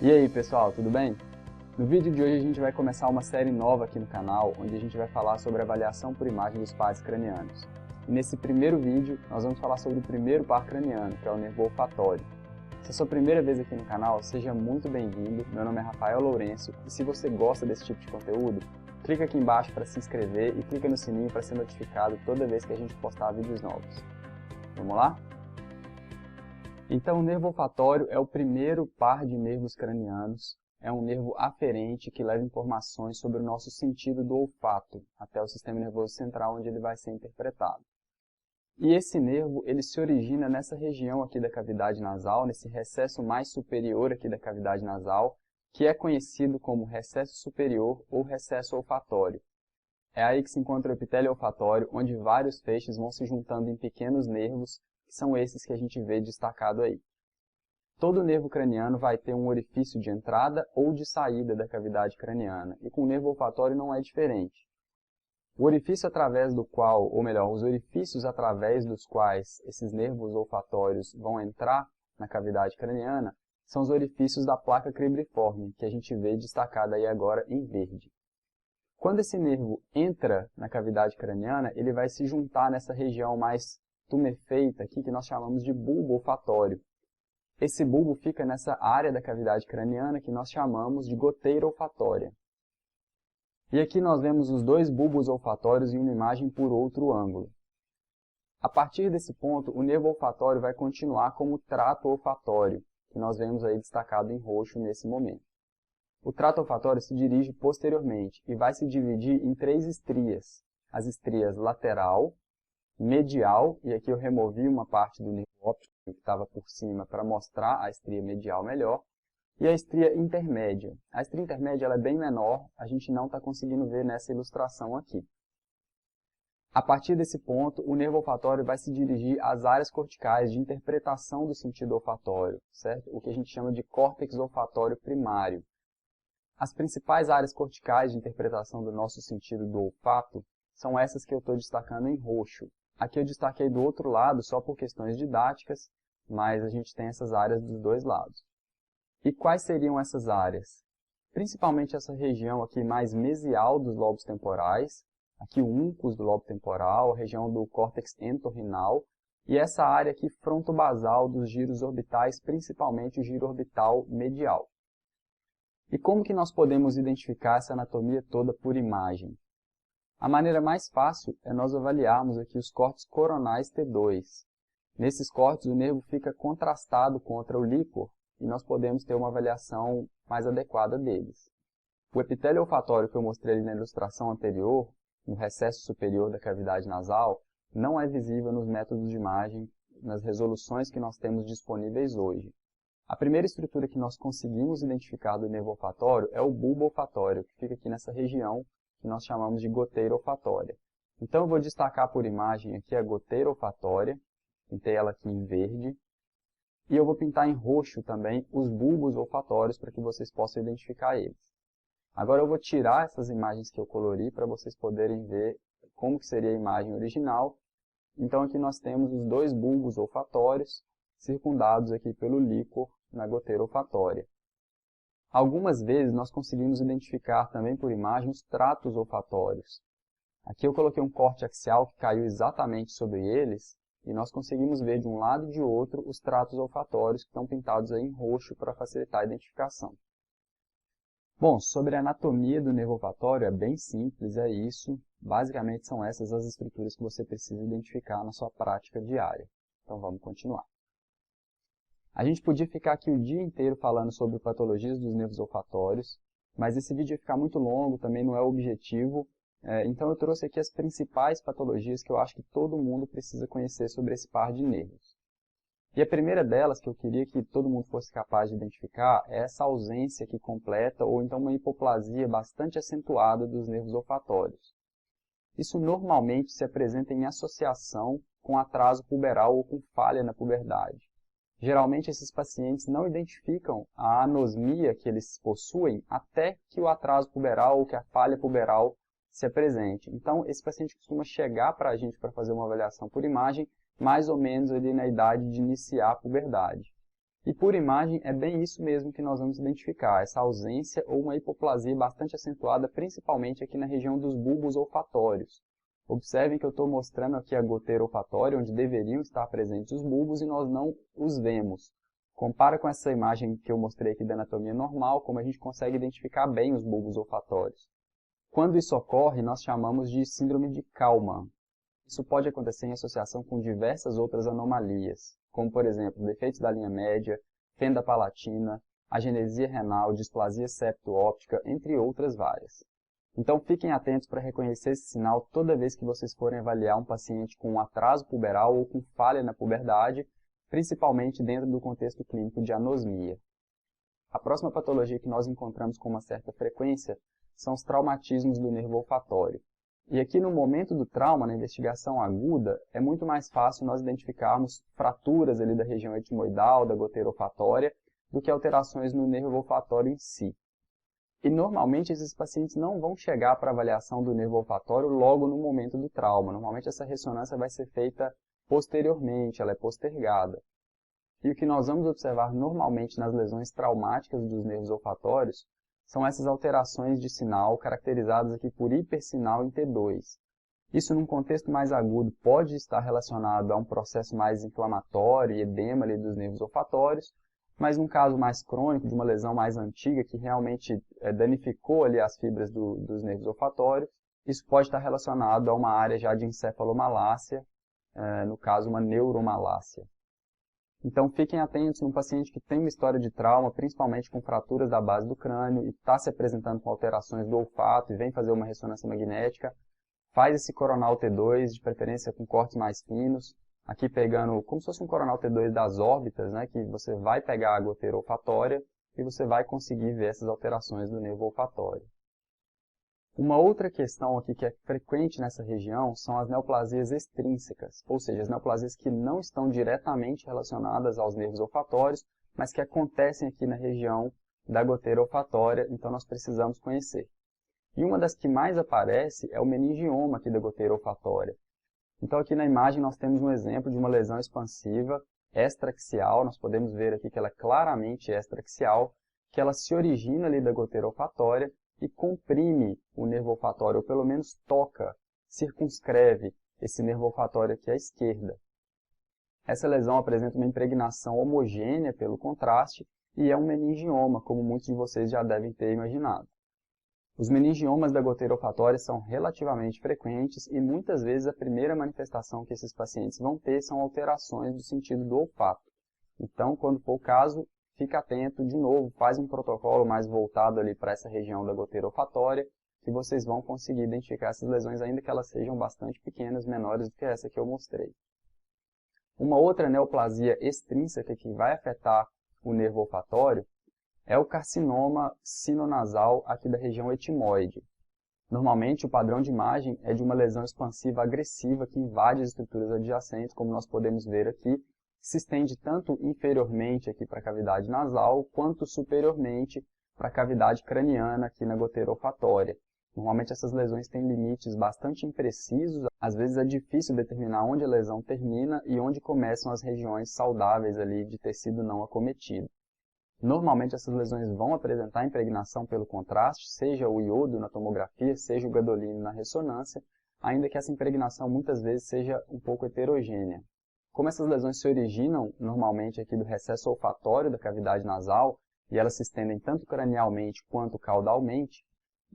E aí pessoal, tudo bem? No vídeo de hoje a gente vai começar uma série nova aqui no canal, onde a gente vai falar sobre a avaliação por imagem dos pares cranianos. E nesse primeiro vídeo, nós vamos falar sobre o primeiro par craniano, que é o nervo olfatório. Se é a sua primeira vez aqui no canal, seja muito bem-vindo. Meu nome é Rafael Lourenço e se você gosta desse tipo de conteúdo, clica aqui embaixo para se inscrever e clica no sininho para ser notificado toda vez que a gente postar vídeos novos. Vamos lá? Então, o nervo olfatório é o primeiro par de nervos cranianos. É um nervo aferente que leva informações sobre o nosso sentido do olfato até o sistema nervoso central, onde ele vai ser interpretado. E esse nervo, ele se origina nessa região aqui da cavidade nasal, nesse recesso mais superior aqui da cavidade nasal, que é conhecido como recesso superior ou recesso olfatório. É aí que se encontra o epitélio olfatório, onde vários feixes vão se juntando em pequenos nervos, que são esses que a gente vê destacado aí. Todo nervo craniano vai ter um orifício de entrada ou de saída da cavidade craniana, e com o nervo olfatório não é diferente. O orifício através do qual, ou melhor, os orifícios através dos quais esses nervos olfatórios vão entrar na cavidade craniana são os orifícios da placa cribriforme, que a gente vê destacada aí agora em verde. Quando esse nervo entra na cavidade craniana, ele vai se juntar nessa região mais tumefeita aqui, que nós chamamos de bulbo olfatório. Esse bulbo fica nessa área da cavidade craniana que nós chamamos de goteira olfatória. E aqui nós vemos os dois bulbos olfatórios em uma imagem por outro ângulo. A partir desse ponto, o nervo olfatório vai continuar como trato olfatório, que nós vemos aí destacado em roxo nesse momento. O trato olfatório se dirige posteriormente e vai se dividir em três estrias. As estrias lateral, medial, e aqui eu removi uma parte do nervo óptico que estava por cima para mostrar a estria medial melhor, e a estria intermédia. A estria intermédia ela é bem menor, a gente não está conseguindo ver nessa ilustração aqui. A partir desse ponto, o nervo olfatório vai se dirigir às áreas corticais de interpretação do sentido olfatório, certo? O que a gente chama de córtex olfatório primário. As principais áreas corticais de interpretação do nosso sentido do olfato são essas que eu estou destacando em roxo. Aqui eu destaquei do outro lado só por questões didáticas, mas a gente tem essas áreas dos dois lados. E quais seriam essas áreas? Principalmente essa região aqui mais mesial dos lobos temporais, aqui o uncus do lobo temporal, a região do córtex entorrinal, e essa área aqui frontobasal dos giros orbitais, principalmente o giro orbital medial. E como que nós podemos identificar essa anatomia toda por imagem? A maneira mais fácil é nós avaliarmos aqui os cortes coronais T2. Nesses cortes o nervo fica contrastado contra o líquor e nós podemos ter uma avaliação mais adequada deles. O epitélio olfatório que eu mostrei ali na ilustração anterior, no recesso superior da cavidade nasal, não é visível nos métodos de imagem, nas resoluções que nós temos disponíveis hoje. A primeira estrutura que nós conseguimos identificar do nervo olfatório é o bulbo olfatório, que fica aqui nessa região que nós chamamos de goteira olfatória. Então eu vou destacar por imagem aqui a goteira olfatória, pintei ela aqui em verde, e eu vou pintar em roxo também os bulbos olfatórios para que vocês possam identificar eles. Agora eu vou tirar essas imagens que eu colori para vocês poderem ver como que seria a imagem original. Então aqui nós temos os dois bulbos olfatórios, circundados aqui pelo líquor na goteira olfatória. Algumas vezes nós conseguimos identificar também por imagem os tratos olfatórios. Aqui eu coloquei um corte axial que caiu exatamente sobre eles, e nós conseguimos ver de um lado e de outro os tratos olfatórios que estão pintados aí em roxo para facilitar a identificação. Bom, sobre a anatomia do nervo olfatório é bem simples, é isso. Basicamente são essas as estruturas que você precisa identificar na sua prática diária. Então vamos continuar. A gente podia ficar aqui o dia inteiro falando sobre patologias dos nervos olfatórios, mas esse vídeo ia ficar muito longo, também não é o objetivo. Então eu trouxe aqui as principais patologias que eu acho que todo mundo precisa conhecer sobre esse par de nervos. E a primeira delas, que eu queria que todo mundo fosse capaz de identificar, é essa ausência aqui completa, ou então uma hipoplasia bastante acentuada dos nervos olfatórios. Isso normalmente se apresenta em associação com atraso puberal ou com falha na puberdade. Geralmente esses pacientes não identificam a anosmia que eles possuem até que o atraso puberal ou que a falha puberal se apresente. Então, esse paciente costuma chegar para a gente para fazer uma avaliação por imagem, mais ou menos ali na idade de iniciar a puberdade. E por imagem é bem isso mesmo que nós vamos identificar, essa ausência ou uma hipoplasia bastante acentuada, principalmente aqui na região dos bulbos olfatórios. Observem que eu estou mostrando aqui a goteira olfatória, onde deveriam estar presentes os bulbos e nós não os vemos. Compara com essa imagem que eu mostrei aqui da anatomia normal, como a gente consegue identificar bem os bulbos olfatórios. Quando isso ocorre, nós chamamos de síndrome de Kallmann. Isso pode acontecer em associação com diversas outras anomalias, como por exemplo, defeitos da linha média, fenda palatina, agenesia renal, displasia septo-óptica, entre outras várias. Então fiquem atentos para reconhecer esse sinal toda vez que vocês forem avaliar um paciente com atraso puberal ou com falha na puberdade, principalmente dentro do contexto clínico de anosmia. A próxima patologia que nós encontramos com uma certa frequência são os traumatismos do nervo olfatório. E aqui no momento do trauma, na investigação aguda, é muito mais fácil nós identificarmos fraturas ali da região etimoidal, da goteira olfatória, do que alterações no nervo olfatório em si. E normalmente esses pacientes não vão chegar para avaliação do nervo olfatório logo no momento do trauma. Normalmente essa ressonância vai ser feita posteriormente, ela é postergada. E o que nós vamos observar normalmente nas lesões traumáticas dos nervos olfatórios são essas alterações de sinal caracterizadas aqui por hipersinal em T2. Isso, num contexto mais agudo, pode estar relacionado a um processo mais inflamatório e edema ali dos nervos olfatórios, mas num caso mais crônico, de uma lesão mais antiga, que realmente danificou ali as fibras dos nervos olfatórios, isso pode estar relacionado a uma área já de encefalomalácia, no caso uma neuromalácia. Então fiquem atentos num paciente que tem uma história de trauma, principalmente com fraturas da base do crânio, e está se apresentando com alterações do olfato e vem fazer uma ressonância magnética, faz esse coronal T2, de preferência com cortes mais finos, aqui pegando como se fosse um coronal T2 das órbitas, né, que você vai pegar a goteira olfatória e você vai conseguir ver essas alterações do nervo olfatório. Uma outra questão aqui que é frequente nessa região são as neoplasias extrínsecas, ou seja, as neoplasias que não estão diretamente relacionadas aos nervos olfatórios, mas que acontecem aqui na região da goteira olfatória, então nós precisamos conhecer. E uma das que mais aparece é o meningioma aqui da goteira olfatória. Então aqui na imagem nós temos um exemplo de uma lesão expansiva extraaxial, nós podemos ver aqui que ela é claramente extraaxial, que ela se origina ali da goteira olfatória e comprime o nervo olfatório, ou pelo menos toca, circunscreve esse nervo olfatório aqui à esquerda. Essa lesão apresenta uma impregnação homogênea pelo contraste e é um meningioma, como muitos de vocês já devem ter imaginado. Os meningiomas da goteira olfatória são relativamente frequentes e muitas vezes a primeira manifestação que esses pacientes vão ter são alterações do sentido do olfato. Então, quando for o caso, fica atento, de novo, faz um protocolo mais voltado ali para essa região da goteira olfatória, que vocês vão conseguir identificar essas lesões, ainda que elas sejam bastante pequenas, menores do que essa que eu mostrei. Uma outra neoplasia extrínseca que vai afetar o nervo olfatório é o carcinoma sinonasal aqui da região etimoide. Normalmente o padrão de imagem é de uma lesão expansiva agressiva que invade as estruturas adjacentes, como nós podemos ver aqui, se estende tanto inferiormente aqui para a cavidade nasal, quanto superiormente para a cavidade craniana aqui na goteira olfatória. Normalmente essas lesões têm limites bastante imprecisos, às vezes é difícil determinar onde a lesão termina e onde começam as regiões saudáveis ali de tecido não acometido. Normalmente essas lesões vão apresentar impregnação pelo contraste, seja o iodo na tomografia, seja o gadolínio na ressonância, ainda que essa impregnação muitas vezes seja um pouco heterogênea. Como essas lesões se originam normalmente aqui do recesso olfatório da cavidade nasal e elas se estendem tanto cranialmente quanto caudalmente,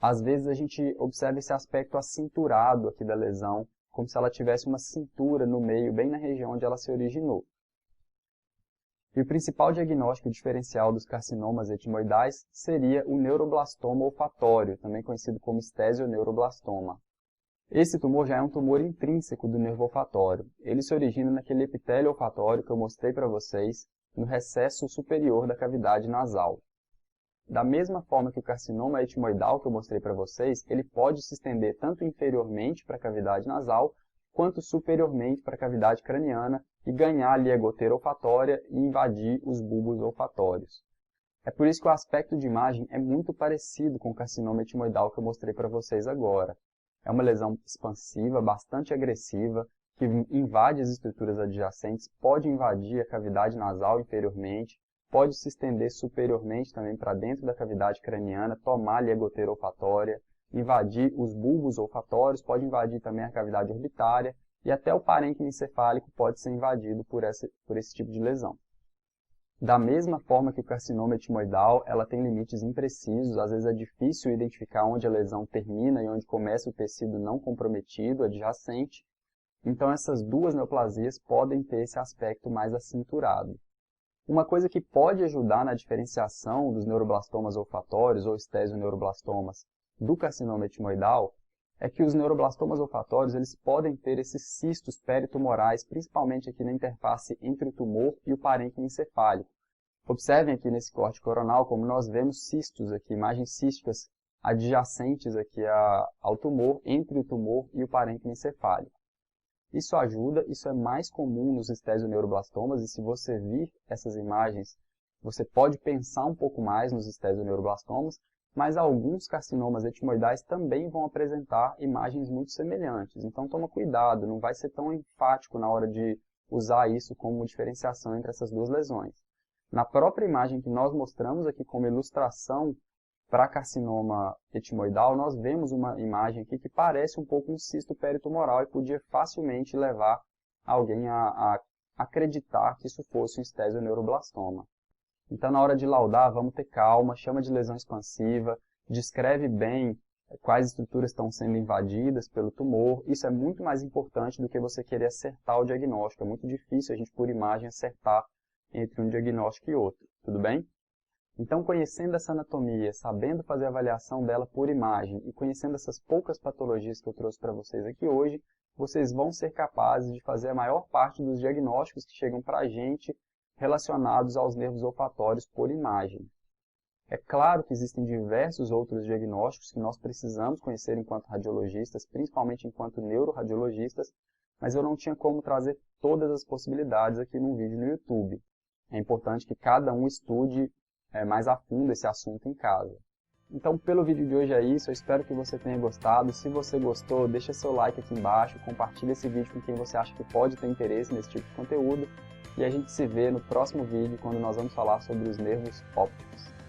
às vezes a gente observa esse aspecto acinturado aqui da lesão, como se ela tivesse uma cintura no meio, bem na região onde ela se originou. E o principal diagnóstico diferencial dos carcinomas etimoidais seria o neuroblastoma olfatório, também conhecido como estésioneuroblastoma. Esse tumor já é um tumor intrínseco do nervo olfatório. Ele se origina naquele epitélio olfatório que eu mostrei para vocês, no recesso superior da cavidade nasal. Da mesma forma que o carcinoma etimoidal que eu mostrei para vocês, ele pode se estender tanto inferiormente para a cavidade nasal, quanto superiormente para a cavidade craniana e ganhar ali a goteira olfatória e invadir os bulbos olfatórios. É por isso que o aspecto de imagem é muito parecido com o carcinoma etimoidal que eu mostrei para vocês agora. É uma lesão expansiva, bastante agressiva, que invade as estruturas adjacentes, pode invadir a cavidade nasal inferiormente, pode se estender superiormente também para dentro da cavidade craniana, tomar ali a goteira olfatória, invadir os bulbos olfatórios, pode invadir também a cavidade orbitária e até o parênquima encefálico pode ser invadido por esse tipo de lesão. Da mesma forma que o carcinoma etimoidal, ela tem limites imprecisos, às vezes é difícil identificar onde a lesão termina e onde começa o tecido não comprometido, adjacente. Então essas duas neoplasias podem ter esse aspecto mais acinturado. Uma coisa que pode ajudar na diferenciação dos neuroblastomas olfatórios ou estésioneuroblastomas do carcinoma etimoidal é que os neuroblastomas olfatórios eles podem ter esses cistos peritumorais, principalmente aqui na interface entre o tumor e o parênquima encefálico. Observem aqui nesse corte coronal como nós vemos cistos aqui, imagens císticas adjacentes aqui ao tumor, entre o tumor e o parênquima encefálico. Isso ajuda, isso é mais comum nos estésioneuroblastomas e se você vir essas imagens, você pode pensar um pouco mais nos estésioneuroblastomas, mas alguns carcinomas etimoidais também vão apresentar imagens muito semelhantes. Então toma cuidado, não vai ser tão enfático na hora de usar isso como diferenciação entre essas duas lesões. Na própria imagem que nós mostramos aqui como ilustração para carcinoma etimoidal, nós vemos uma imagem aqui que parece um pouco um cisto peritumoral e podia facilmente levar alguém a acreditar que isso fosse um estésioneuroblastoma. Então, na hora de laudar, vamos ter calma, chama de lesão expansiva, descreve bem quais estruturas estão sendo invadidas pelo tumor. Isso é muito mais importante do que você querer acertar o diagnóstico. É muito difícil a gente, por imagem, acertar entre um diagnóstico e outro. Tudo bem? Então, conhecendo essa anatomia, sabendo fazer a avaliação dela por imagem e conhecendo essas poucas patologias que eu trouxe para vocês aqui hoje, vocês vão ser capazes de fazer a maior parte dos diagnósticos que chegam para a gente relacionados aos nervos olfatórios por imagem. É claro que existem diversos outros diagnósticos que nós precisamos conhecer enquanto radiologistas, principalmente enquanto neuroradiologistas, mas eu não tinha como trazer todas as possibilidades aqui num vídeo no YouTube. É importante que cada um estude mais a fundo esse assunto em casa. Então, pelo vídeo de hoje é isso, eu espero que você tenha gostado. Se você gostou, deixa seu like aqui embaixo, compartilha esse vídeo com quem você acha que pode ter interesse nesse tipo de conteúdo. E a gente se vê no próximo vídeo, quando nós vamos falar sobre os nervos ópticos.